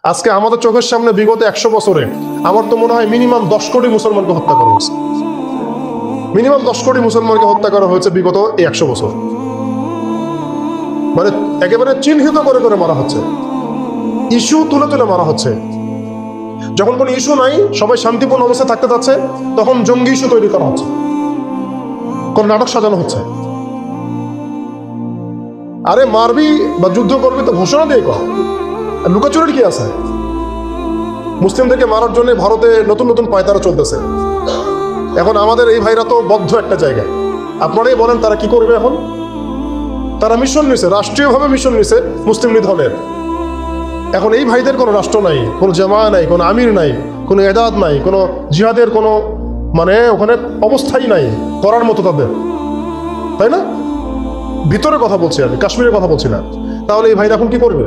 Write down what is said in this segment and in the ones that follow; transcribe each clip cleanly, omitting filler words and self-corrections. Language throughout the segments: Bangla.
আজকে আমাদের চোখের সামনে বিগত 100 বছরে আমার তো মনে হয় মিনিমাম 10 কোটি মুসলমানকে হত্যা করা হয়েছে। মিনিমাম 10 কোটি মুসলমানকে হত্যা করা হয়েছে বিগত এই 100 বছর। মানে একেবারে চিহ্নিত করে করে মারা হচ্ছে, ইস্যু তুলে তুলে মারা হচ্ছে। যখন কোনো ইস্যু নাই, সবাই শান্তিপূর্ণ অবস্থায় থাকতে চাচ্ছে, তখন জঙ্গি ইস্যু তৈরি করা হচ্ছে, কোন নাটক সাজানো হচ্ছে। আরে মারবি বা যুদ্ধ করবি তো ঘোষণা দিয়ে কর, লুকাচুরির কি আছে? মুসলিমদেরকে মারার জন্য ভারতে নতুন নতুন পায়তারা চলতেছে। এখন আমাদের এই ভাইরা তো বদ্ধ একটা জায়গায়। আপনারাই বলেন তারা কি করবে এখন? তারা মিশন নিছে, রাষ্ট্রীয়ভাবে মিশন নিছে মুসলিম নিধনের। এখন এই ভাইদের কোনো রাষ্ট্র নাই, কোনো জামা নাই, কোনো আমির নাই, কোনো এদাদ নাই, কোনো জিহাদের কোনো মানে ওখানে অবস্থাই নাই করার মতো তাদের, তাই না? ভিতরে কথা বলছি আমি, কাশ্মীরের কথা বলছি না। তাহলে এই ভাইরা এখন কি করবে?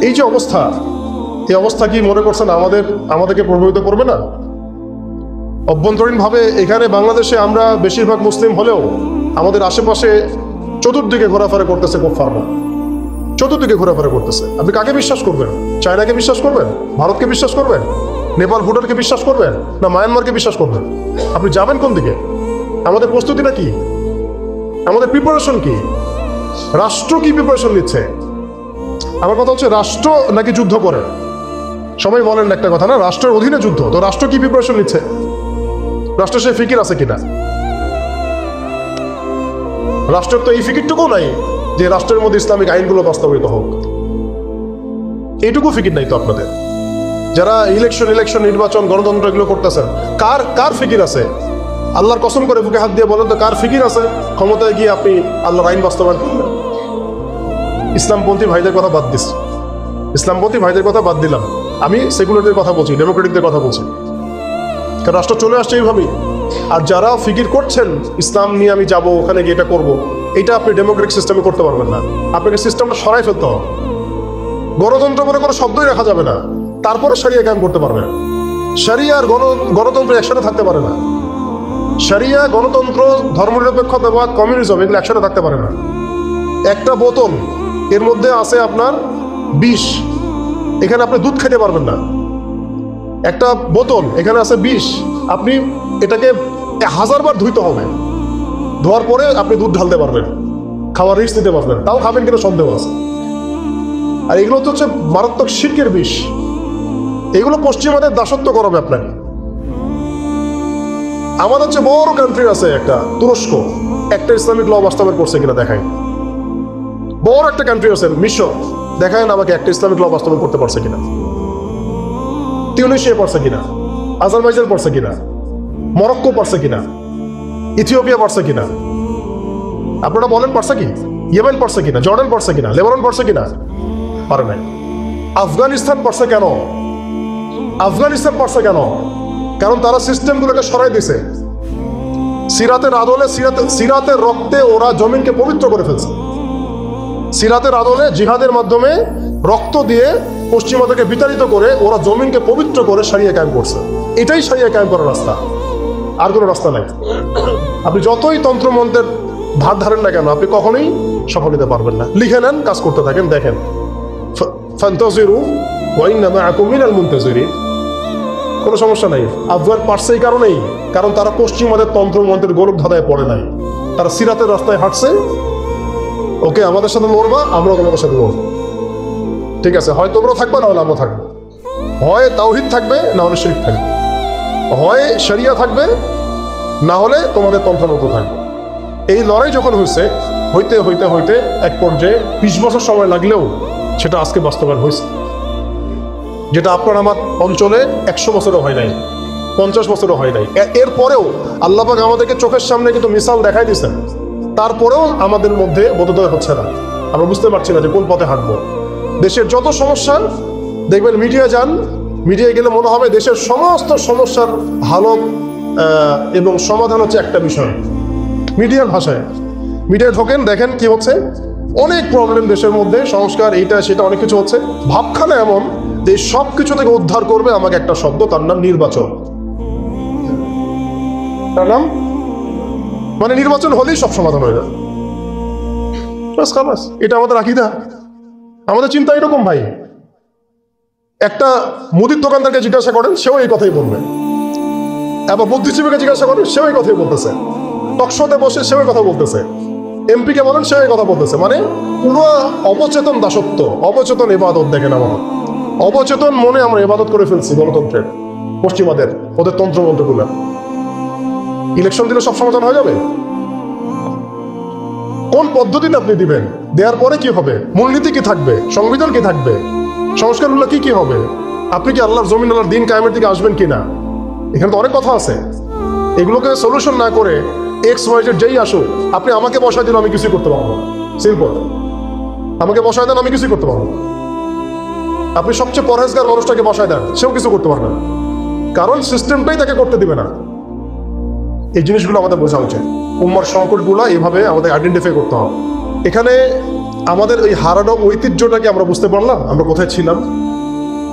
এই যে অবস্থা, এই অবস্থা কি মনে করছেন আমাদেরকে প্রভাবিত করবে না? অভ্যন্তরীণভাবে এখানে বাংলাদেশে আমরা বেশিরভাগ মুসলিম হলেও আমাদের আশেপাশে চতুর্দিকে ঘোরাফেরা করতেছে কুফফাররা, চতুর্দিকে ঘোরাফেরা করতেছে। আপনি কাকে বিশ্বাস করবেন? চায়নাকে বিশ্বাস করবেন? ভারতকে বিশ্বাস করবেন? নেপাল ভুটানকে বিশ্বাস করবেন? না মায়ানমারকে বিশ্বাস করবেন? আপনি যাবেন কোন দিকে? আমাদের প্রস্তুতিটা কি? আমাদের প্রিপারেশন কি? রাষ্ট্র কি প্রিপারেশন নিচ্ছে? আমার কথা হচ্ছে রাষ্ট্র নাকি যুদ্ধ করে? সবাই বলেন একটা কথা না, রাষ্ট্রের অধীনে যুদ্ধ। তো রাষ্ট্র কি প্রিপারেশন নিচ্ছে? রাষ্ট্রের সে ফিকির আছে কিনা? রাষ্ট্রের তো এই ফিকিরটুকু নাই যে রাষ্ট্রের মধ্যে ইসলামিক আইনগুলো বাস্তবায়িত হোক। এইটুকু ফিকির নাই তো আপনাদের। যারা ইলেকশন নির্বাচন গণতন্ত্র এগুলো করতেছেন, কার ফিকির আছে? আল্লাহর কসম করে বুকে হাত দিয়ে বলেন তো কার ফিকির আছে ক্ষমতায় গিয়ে আপনি আল্লাহর আইন বাস্তবায়ন করবেন? ইসলামপন্থী ভাইদের কথা বাদ দিস, ইসলামপন্থী ভাইদের কথা বাদ দিলাম, আমি সেকুলারদের কথা বলছি, ডেমোক্রেটিকদের কথা বলছি। কারণ রাষ্ট্র চলে আসছে এইভাবেই। আর যারা ফিকির করছেন ইসলাম নিয়ে আমি যাব, ওখানে গিয়ে এটা করবো, এটা আপনি ডেমোক্রেটিক সিস্টেমে করতে পারবেন না। আপনাকে সিস্টেমটা সরাই ফেলতে হবে। গণতন্ত্র বলে কোনো শব্দই রাখা যাবে না, তারপরে শরিয়া কায়েম করতে পারবেন। শরিয়া আর গণতন্ত্র একসাথে থাকতে পারে না। শরিয়া, গণতন্ত্র, ধর্মনিরপেক্ষতা, কমিউনিজম এগুলো একসাথে থাকতে পারে না। একটা বোতল, এর মধ্যে আছে আপনার বিষ, এখানে আপনি দুধ খেতে পারবেন না। একটা বোতল, এখানে আছে বিষ, আপনি এটাকে 1000 বার ধুইতে হবে, ধোয়ার পরে আপনি দুধ ঢালতে পারবেন, খাওয়ার রিস্ক দিতে পারবেন, তাও খাবেন কিনা সন্দেহ আছে। আর এগুলো তো হচ্ছে মারাত্মক শিরকের বিষ। এগুলো পশ্চিমাদের দাসত্ব করাবে আপনাকে। আমাদের হচ্ছে বড় কান্ট্রি আছে একটা তুরস্ক, একটা ইসলামিক ল বাস্তবায়ন করছে কিনা দেখায়। বড় একটা কান্ট্রি আছে মিশর, দেখায় না আমাকে একটা ইসলামিক ল বাস্তবায়ন করতে পারছে কিনা। তিউনিসিয়া পারছে কিনা, আজারবাইজান পারছে কিনা, মরক্কো পারছে কিনা, ইথিওপিয়া পারছে কিনা? আপনারা বলেন পারছে কি? ইয়েমেন পারছে কিনা, জর্ডান পারছে কিনা, লেবানন পারছে কিনা? পারে নাই। আফগানিস্তান পারছে কেন? আফগানিস্তান পারছে কেন? কারণ তারা সিস্টেমগুলোকে সরাই দিছে। সিরাতের আদলে, সিরাতের রক্তে ওরা জমিনকে পবিত্র করে ফেলছে। সিরাতের আদলে জিহাদের মাধ্যমে রক্ত দিয়ে পশ্চিমাদেরকে বিতাড়িত করে ওরা জমিনকে পবিত্র করে শরিয়া কায়েম করছে। এটাই শরিয়া কায়েম করার রাস্তা, আর কোনো রাস্তা নাই। আপনি যতই তন্ত্রমন্ত্রের ধার ধারেন না কেন, আপনি কখনোই সফল নিতে পারবেন না। লিখে নেন, কাজ করতে থাকেন, দেখেন। ফান্তাজিরু ওয়া ইন্না মাআকুম মিনাল মুনতাজিরিন। কোনো সমস্যা নাই। আফগান পারছে এই কারণেই, কারণ তারা পশ্চিমাদের তন্ত্রমন্ত্রের গোলক ধাঁধায় পড়ে নাই। তারা সিরাতের রাস্তায় হাঁটছে। ওকে, আমাদের সাথে লড়বা, আমরাও তোমাদের সাথে লড়বো। ঠিক আছে, হয় তোমরা থাকবে, না হলে আমরা থাকবো। হয় তাওহীদ থাকবে, না হলে শিরক থাকবে। হয় শরিয়া থাকবে, না হলে তোমাদের তন্ত্রমন্ত্র থাকবে। এই লড়াই যখন হইতে হইতে হইতে এক পর্যায়ে 20 বছর সময় লাগলেও সেটা আজকে বাস্তবায়ন হয়েছে। যেটা আপনার আমার অঞ্চলে 100 বছরও হয় নাই, 50 বছরও হয় নাই। এরপরেও আল্লাহ পাক আমাদেরকে চোখের সামনে কিন্তু মিসাল দেখাই দিয়েছেন। তারপরেও আমাদের মধ্যে বোধোদয় হচ্ছে না, আমরা বুঝতে পারছি না যে কোন পথে হাঁটবো। দেশের যত সমস্যা দেখবেন, মিডিয়া যান, মিডিয়ায় গেলে মনে হবে দেশের সমস্ত সমস্যার হালত এবং সমাধান হচ্ছে একটা বিষয়। মিডিয়ার ভাষায় মিডিয়ায় ঢোকেন, দেখেন কি হচ্ছে। অনেক প্রবলেম দেশের মধ্যে, সংস্কার, এইটা সেটা অনেক কিছু হচ্ছে। ভাবখানা এমন যে সব কিছু থেকে উদ্ধার করবে আমাকে একটা শব্দ, তার নাম নির্বাচন। তার নাম মানে নির্বাচন হলেই সব সমাধান হয়ে যাবে। এটা আমাদের আকীদা। আমাদের চিন্তা এরকম ভাই, একটা মুদির দোকানদারকে জিজ্ঞাসা করেন, সেও এই কথাই বলবে। এবার বুদ্ধিজীবীকে জিজ্ঞাসা করেন, সেও এই কথাই বলতেছে। টকশোতে বসে সেও কথা বলতেছে। এমপি কে বলেন, সেও এই কথা বলতেছে। মানে পুরো অবচেতন দাসত্ব, অবচেতন ইবাদত। দেখেন আমার অবচেতন মনে আমরা ইবাদত করে ফেলছি গণতন্ত্রের, পশ্চিমাদের, ওদের তন্ত্রমন্ত্রগুলো। ইলেকশন দিলে সব সমাধান হয়ে যাবে? কোন পদ্ধতিতে আপনি দিবেন? দেওয়ার পরে কি হবে? মূলনীতি কি থাকবে? সংবিধান কি থাকবে? সংস্কারগুলো কি কি হবে? আপনি কি আল্লাহর জমিন, আল্লাহর দিন কায়েমের দিকে আসবেন কিনা? এখানে তো অনেক কথা আছে। এগুলোকে সলিউশন না করে এক্স ওয়াই জেড যেই আসুক, আপনি আমাকে বসায় দিন, আমি কিছুই করতে পারবো না। সিম্পল, আমাকে বসায় দেন, আমি কিছুই করতে পারবো না। আপনি সবচেয়ে পরহেজগার মানুষটাকে বসায় দেন, সেও কিছু করতে পারবে না, কারণ সিস্টেমটাই তাকে করতে দিবে না। এই জিনিসগুলো আমাদের বোঝা উচিত। উম্মার সংকটগুলো এইভাবে আমাদের আইডেন্টিফাই করতে হবে। এখানে আমাদের ওই হারানো ঐতিহ্যটাকে আমরা বুঝতে পারলাম, আমরা কোথায় ছিলাম,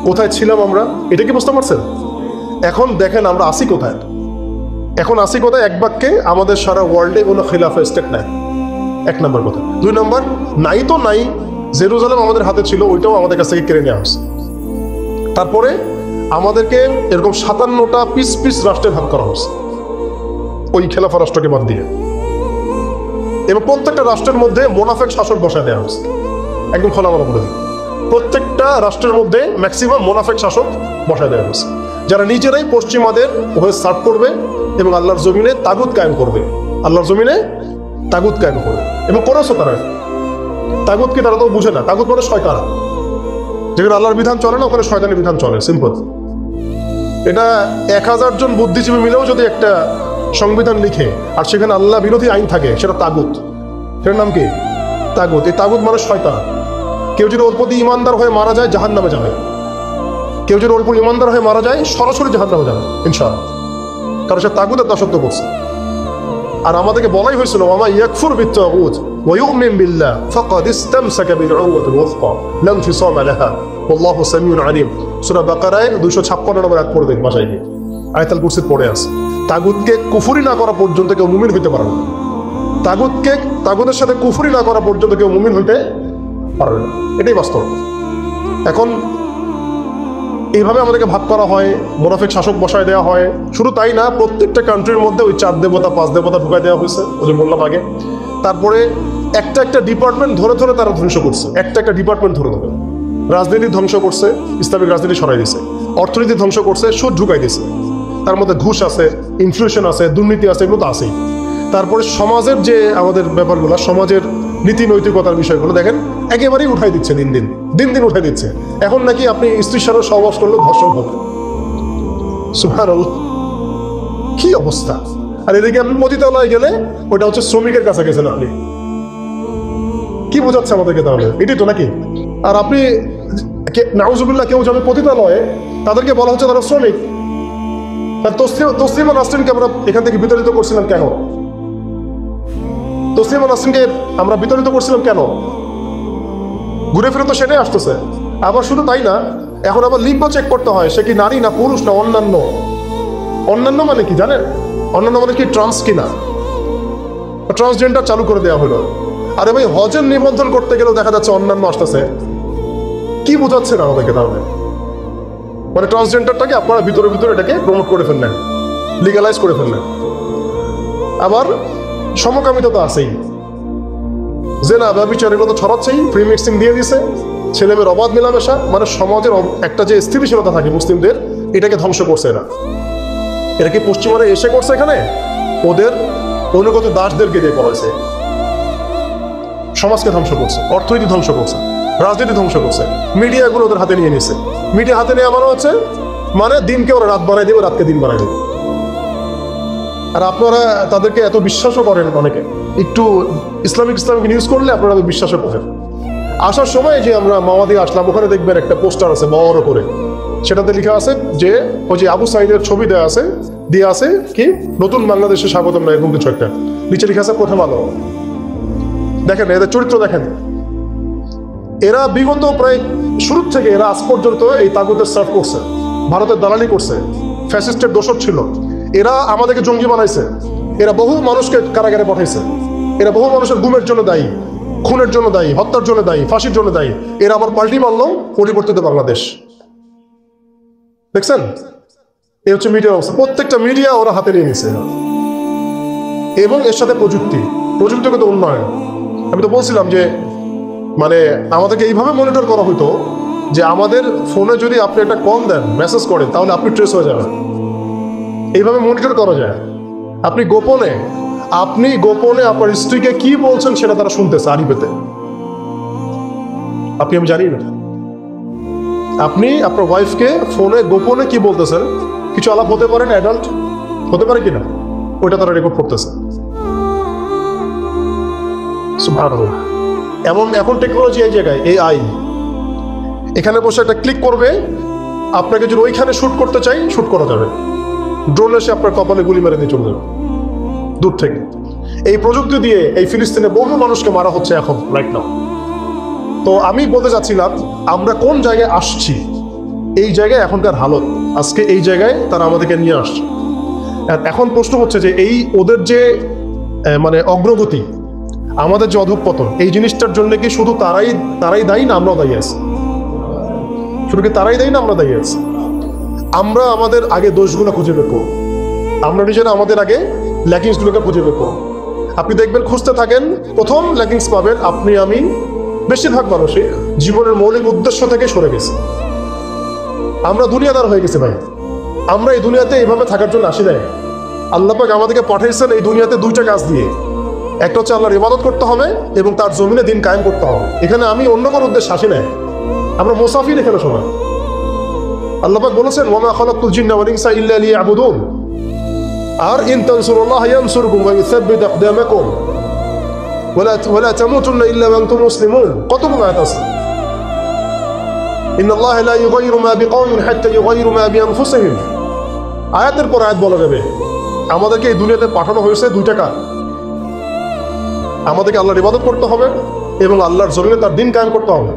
কোথায় ছিলাম আমরা, এটা কি বুঝতে পারছেন? এখন দেখেন আমরা আসি কোথায়। এখন আসি কোথায়? এক বাক্যে, আমাদের সারা ওয়ার্ল্ডে কোনো খিলাফা স্টেট নাই, এক নম্বর কথা। দুই নম্বর, নাই তো নাই, জেরুজালেম আমাদের হাতে ছিল, ওইটাও আমাদের কাছ থেকে কেড়ে নেওয়া হয়েছে। তারপরে আমাদেরকে এরকম 57টা পিস পিস রাষ্ট্রে ভাগ করা হয়েছে, ওই খেলাফা রাষ্ট্রকে বাদ দিয়ে। এবং প্রত্যেকটা রাষ্ট্রের মধ্যে মোনাফেক শাসক বসায় দেওয়া হয়েছে। একদম খোলামেলা বলে দিই, প্রত্যেকটা রাষ্ট্রের মধ্যে ম্যাক্সিমাম মোনাফেক শাসক বসায় দেওয়া হয়েছে, যারা নিজেরাই পশ্চিমাদের হয়ে সার্ভ করবে এবং আল্লাহর জমিনে তাগুত কায়েম করবে। আল্লাহর জমিনে তাগুত কায়েম করবে। এবং করেছে তারা। তাগুত কি তারা তো বুঝে না। তাগুত মানে শয়তান। যেখানে আল্লাহর বিধান চলে না, ওখানে শয়তানের বিধান চলে। সিম্পল। এটা 1000 জন বুদ্ধিজীবী মিলেও যদি একটা সংবিধান লিখে আর সেখানে আল্লাহ বিরোধী আইন থাকে, সেটা তাগুত। সেটার নাম কি? তাগুত। এই তাগুত মানে শয়তান। কেউ যদি ওর প্রতি ইমানদার হয়ে মারা যায়, জাহান্নামে যাবে। কেউ যদি ওর উপর ইমানদার হয়ে মারা যায়, সরাসরি জাহান্নামে যাবে ইনশাআল্লাহ, কারণ সে তাগুতের দাসত্ব করছে। আর আমাদেরকে বলাই হয়েছিল, ওয়া মা ইয়াকফুর বিত-তাগুত ওয়া ইউমিন বিল্লাহ ফাকাদ ইসতামসাকা বিল-উরওয়াতিল ওয়াসকা লা ইনফিসামা লাহা ওয়াল্লাহু সামিউন আলিম। সূরা বাকারায় 256 নম্বর আয়াত পড়ে দেখ বাসায় গিয়ে, আয়াতুল কুরসি পড়ে আছে। তাগুতকে কুফরি না করা পর্যন্ত কেউ মুমিন হইতে পারে না। তাগুতের সাথে কুফরি না করা পর্যন্ত কেউ মুমিন হইতে পারবে না, এটাই বাস্তব। এখন এইভাবে আমাদেরকে ভাগ করা হয়, মোনাফিক শাসক বসায় দেওয়া হয়। শুধু তাই না, প্রত্যেকটা কান্ট্রির মধ্যে ওই 4 দেবতা 5 দেবতা ঢুকাই দেওয়া হয়েছে, ওই যে বললাম আগে। তারপরে একটা একটা ডিপার্টমেন্ট ধরে ধরে তারা ধ্বংস করছে, একটা একটা ডিপার্টমেন্ট ধরে ধরে। রাজনীতি ধ্বংস করছে, ইসলামিক রাজনীতি সরাই দিছে। অর্থনীতি ধ্বংস করছে, সুদ ঢুকাই দিছে। তার মধ্যে ঘুষ আছে, ইনফ্লেশন আছে, দুর্নীতি আছে, এগুলো তো আছেই। তারপরে সমাজের যে আমাদের ব্যাপারগুলো, সমাজের নীতি নৈতিকতার বিষয়গুলো দেখেন একেবারেই উঠাই দিচ্ছে, দিন দিন উঠাই দিচ্ছে। এখন নাকি আপনি স্ত্রীর সাথে সহবাস করলেও ধর্ষণ হবে। সুবহানাল্লাহ, কি অবস্থা! আর এদিকে আপনি পতিতালয়ে গেলে ওটা হচ্ছে শ্রমিকের কাছে গেছেন আপনি। কি বোঝাচ্ছে আমাদেরকে তাহলে? এটাই তো নাকি? আর আপনি নাউজুবিল্লাহ কেউ যাবে পতিতালয়ে, তাদেরকে বলা হচ্ছে তারা শ্রমিক। তসলিমা নাসরিনকে আমরা এখান থেকে বিতাড়িত করছিলাম কেন? তসলিমা নাসরিনকে আমরা বিতাড়িত করছিলাম কেন? ঘুরে ফিরে তো সেটাই আসতেছে। আবার শুধু তাই না, এখন আবার লিঙ্গ চেক করতে হয়, সে কি নারী না পুরুষ না অন্যান্য। অন্যান্য মানে কি জানেন? অন্যান্য মানে কি ট্রান্স কিনা, ট্রান্সজেন্ডার চালু করে দেওয়া হলো। আরে ভাই, হজের নিবন্ধন করতে গেলেও দেখা যাচ্ছে অন্যান্য আসতেছে। কি বোঝাচ্ছে না আমাদেরকে তাহলে? মানে ট্রান্সজেন্ডারটাকে আপনারা ভিতরে ভিতরে এটাকে প্রমোট করে ফেললেন, লিগালাইজ করে ফেললেন। আবার সমকামিতা তো আছেই, জেনা ব্যভিচার এগুলো তো ছড়াচ্ছেই, ফ্রি মিক্সিং দিয়ে দিছে, ছেলেমেয়ের অবাধ মেলামেশা। মানে সমাজের একটা যে স্থিতিশীলতা থাকে মুসলিমদের, এটাকে ধ্বংস করছে এরা। এরা কি পশ্চিমারা এসে করছে? এখানে ওদের অনুগত দাসদেরকে দিয়ে করেছে। সমাজকে ধ্বংস করছে, অর্থনীতি ধ্বংস করছে, রাজনীতি ধ্বংস করছে, মিডিয়াগুলো ওদের হাতে নিয়ে নিছে। মিডিয়া হাতে নেওয়া মানে হচ্ছে মানে দিনকে ওরা রাত বানাই দেবে, রাতকে দিন বানাই দেবে। আর আপনারা তাদেরকে এত বিশ্বাসও করেন, অনেকে একটু ইসলামিক নিউজ করলে আপনারা বিশ্বাসও করেন। আসার সময় যে আমরা মাওয়াদি আসলাম, ওখানে দেখবেন একটা পোস্টার আছে বড় করে, সেটাতে লেখা আছে যে ওই যে আবু সাইদের ছবি দেওয়া আছে, দিয়ে আছে কি নতুন বাংলাদেশে স্বাগতম না এরকম কিছু একটা, নিচে লেখা আছে প্রথম আলো। দেখেন এদের চরিত্র দেখেন। এরা বিগত প্রায় শুরু থেকে এরা আজ পর্যন্ত এই তাগুতের সার্ভ করছে, ভারতের দালালি করছে, ফ্যাসিস্টের দোসর ছিল। এরা আমাদেরকে জঙ্গি বানাইছে, এরা বহু মানুষকে কারাগারে পাঠাইছে, এরা বহু মানুষের গুমের জন্য দায়ী। খুনের জন্য দায়ী, হত্যার জন্য দায়ী, ফাঁসির জন্য দায়ী। এরা আবার পাল্টি মারল পরিবর্তিত বাংলাদেশ। দেখছেন, এই হচ্ছে মিডিয়ার অবস্থা। প্রত্যেকটা মিডিয়া ওরা হাতে নিয়ে নিছে, এবং এর সাথে প্রযুক্তিগত উন্নয়ন। আমি তো বলছিলাম যে মানে আমাদেরকে এইভাবে মনিটর করা হতো যে আমাদের ফোনে যদি আপনি একটা কল দেন, মেসেজ করেন, তাহলে আপনি ট্রেস হয়ে যাবেন। এইভাবে মনিটর করা যায়। আপনি গোপনে আপনার স্ত্রীকে কি বলছেন সেটা তারা শুনতেছে আড়িপেতে। আমি জানি না আপনি আপনার ওয়াইফকে ফোনে গোপনে কি বলতেছেন। কিছু আলাপ হতে পারে, অ্যাডাল্ট হতে পারে কিনা, ওইটা তারা রেকর্ড করতেছে। সুবহানাল্লাহ। এখন টেকনোলজি এই জায়গায়, AI এখানে বসে একটা ক্লিক করবে, আপনাকে যদি ওইখানে শুট করতে চাই শুট করা যাবে। ড্রোন এসে আপনার কপালে গুলি মেরে দিয়ে চলে যাবে দূর থেকে। এই প্রযুক্তি দিয়ে এই ফিলিস্তিনে বহু মানুষকে মারা হচ্ছে এখন, রাইট নাও। তো আমি বলতে চাচ্ছিলাম আমরা কোন জায়গায় আসছি, এই জায়গায় এখনকার হালত, আজকে এই জায়গায় তারা আমাদেরকে নিয়ে আসছে। এখন প্রশ্ন হচ্ছে যে এই ওদের যে মানে অগ্রগতি, আমাদের যে অধঃপতন, এই জিনিসটার জন্য কি শুধু তারাই দায়ী না আমরাও দায়ী আছি? শুধু কি তারাই দায়ী না আমরা দায়ী আছি? আমরা আমাদের আগে দোষগুলো খুঁজে বের করব, আমরা নিজেরা আমাদের আগে ল্যাকিংসগুলোকে খুঁজে বের করব। আপনি দেখবেন, খুঁজতে থাকেন, প্রথম ল্যাকিংস পাবেন আপনি, আমি, বেশিরভাগ মানুষই জীবনের মৌলিক উদ্দেশ্য থেকে সরে গেছে। আমরা দুনিয়াদার হয়ে গেছি ভাই। আমরা এই দুনিয়াতে এইভাবে থাকার জন্য আসি নাই। আল্লাহ পাক আমাদেরকে পাঠাইছেন এই দুনিয়াতে দুইটা কাজ দিয়ে। একটা হচ্ছে আল্লাহর ইবাদত করতে হবে এবং তার জমিনে দিন কায়েম করতে হবে। এখানে আমি অন্য কোনো উদ্দেশ্যে আসি নাই, আমরা মুসাফির এখানে সময়। আল্লাহ পাক বলেছেন, ওয়ামা খালাকতুল জিন্না ওয়াল ইনসা ইল্লা লিয়াবুদুন। আর ইন তানসুরুল্লাহ ইয়ানসুরকুম ওয়া ইউসাব্বিত আকদামাকুম ওয়ালা তামুতুন্না ইল্লা ওয়া আনতুম মুসলিমুন। কতগুলো আয়াত আছে। ইন্নাল্লাহা লা ইউগাইয়িরু মা বিকওমিন হাত্তা ইউগাইয়িরু মা বিআনফুসিহিম। আয়াতের পর আয়াত বলা যাবে। আমাদেরকে এই দুনিয়াতে পাঠানো হয়েছে দুইটা কাজ। আমাদেরকে আল্লাহর ইবাদত করতে হবে এবং আল্লাহর জমিনে তার দিন কায়েম করতে হবে।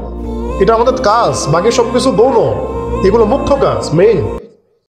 এটা আমাদের কাজ। বাকি সবকিছু গৌণ, এগুলো মুখ্য কাজ, মেইন।